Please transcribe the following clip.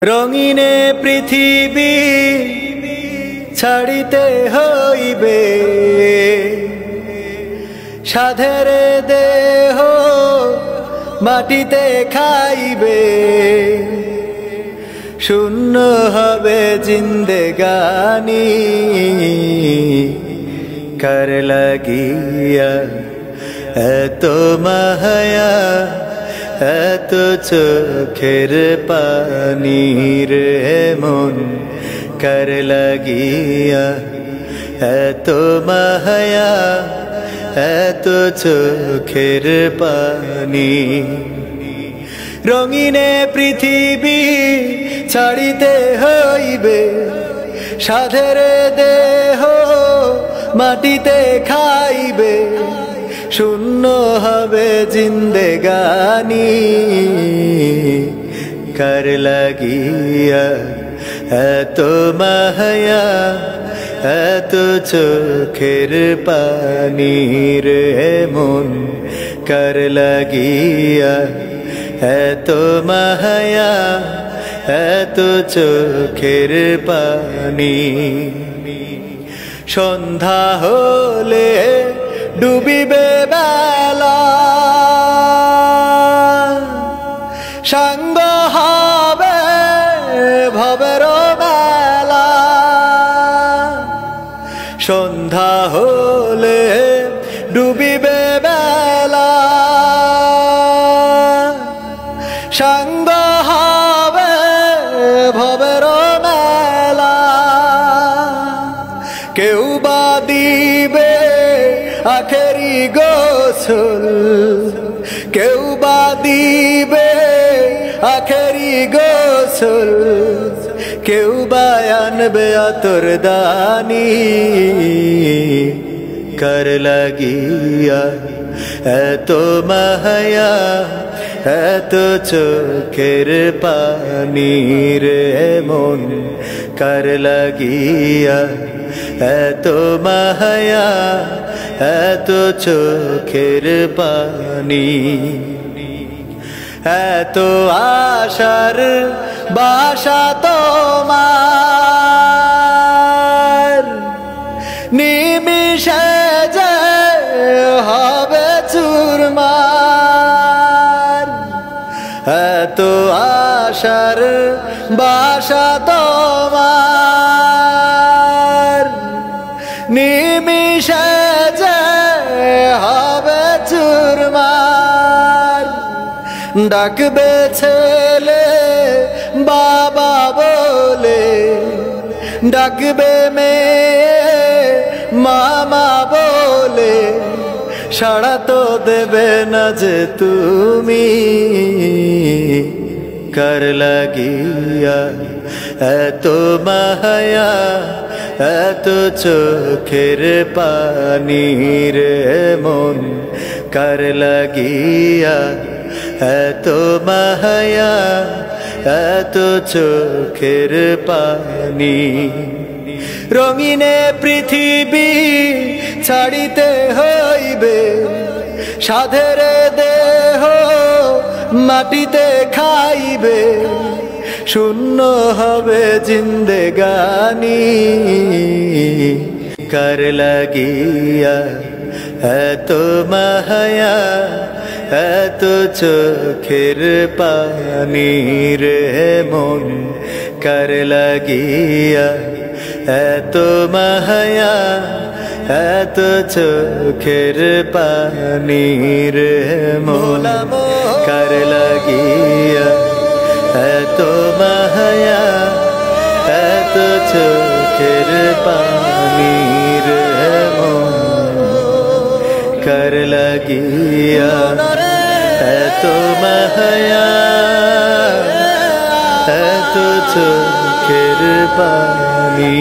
রঙিনে পৃথিবী ছাড়িতে হইবে, সাধের দেহ মাটিতে খাইবে। শূন্য হবে জিন্দেগানি কার লাগিয়া এত মায়া, এত চোখের পানি রে মন কার লাগিয়া এত মায়া, এত চোখের পানি। রঙিনে পৃথিবী ছাড়িতে হইবে, সাধের দেহ মাটিতে খাইবে। শূন্য হবে জিন্দেগানি কার লাগিয়া এত মায়া, এত চোখের পানি রে মন কার লাগিয়া এত মায়া, এত চোখের পানি। সন্ধ্যা হলে ডুবিবে বেলা, সাঙ্গ হবে ভবের মেলা। সন্ধ্যা হলে ডুবিবে বেলা, সাঙ্গ হবে ভবের মেলা। কেউ বা দিবে আখেরি গোসল, কেউ বা দিবে আখেরি গোসল। কেউ বা আনবে আতর দানি কার লাগিয়া এত মায়া, এত চোখের পানি রে মন কার লাগিয়া এত মায়া, এত চোখের পানি। এত আশার বাসা তোমার, নিমিষে যে হবে চুরমার। এত আশার বাসা তোমার, নিমিষে যে হবে চুরমার। ডাকবে ছেলে বাবা বলে, ডাকবে মেয়ে মামা বলে। সাড়া তো দেবে না যে তুমি কার লাগিয়া এত মায়া, এত চোখের পানি রে মন কার লাগিয়া এত মায়া, এত চোখের পানি। রঙিনে পৃথিবী ছাড়িতে হইবে, সাধের দেহ মাটিতে খাইবে। শূন্য হবে জিন্দেগানি কার লাগিয়া এত মায়া, এত চোখের পানি রে মন কার লাগিয়া এত মায়া, এত চোখের পানি রে মন কার লাগিয়া এত মায়া, এত চোখের পানি রে মন কার লাগিয়া এত মায়া, এত চোখের পানি।